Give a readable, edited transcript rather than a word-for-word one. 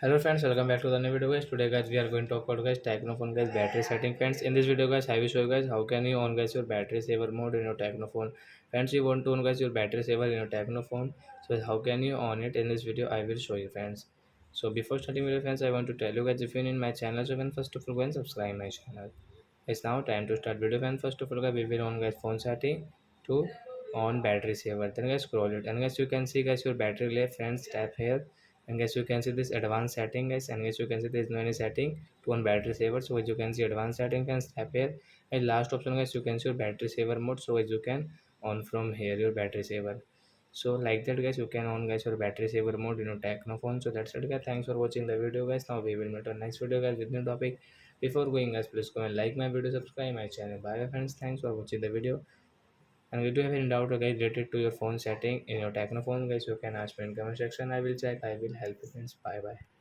Hello friends, welcome back to the new video guys. Today guys we are going to talk about guys Technophone guys battery setting. Friends, in this video guys I will show you guys how can you on guys your battery saver mode in your Technophone. Friends, you want to on guys your battery saver in your Technophone. So how can you on it in this video I will show you friends. So before starting video friends, I want to tell you guys, if you're in my channel, so then first of all go and subscribe my channel. It's now time to start video. And first of all guys we will on guys phone setting to on battery saver. Then guys scroll it and guys you can see guys your battery life. Friends, tap here and guys you can see this advanced setting guys, and guys you can see there is no any setting to on battery saver. So as you can see advanced setting, can tap here, and last option guys you can see your battery saver mode. So as you can on from here your battery saver. So like that guys you can on guys your battery saver mode in your Technophone. So that's it guys, thanks for watching the video guys. Now we will meet on next video guys with new topic. Before going guys, please go and like my video, subscribe my channel. Bye friends, thanks for watching the video. And if you have any doubt guys related to your phone setting in your Technophone guys, you can ask me in comment section. I will check, I will help you friends. Bye bye.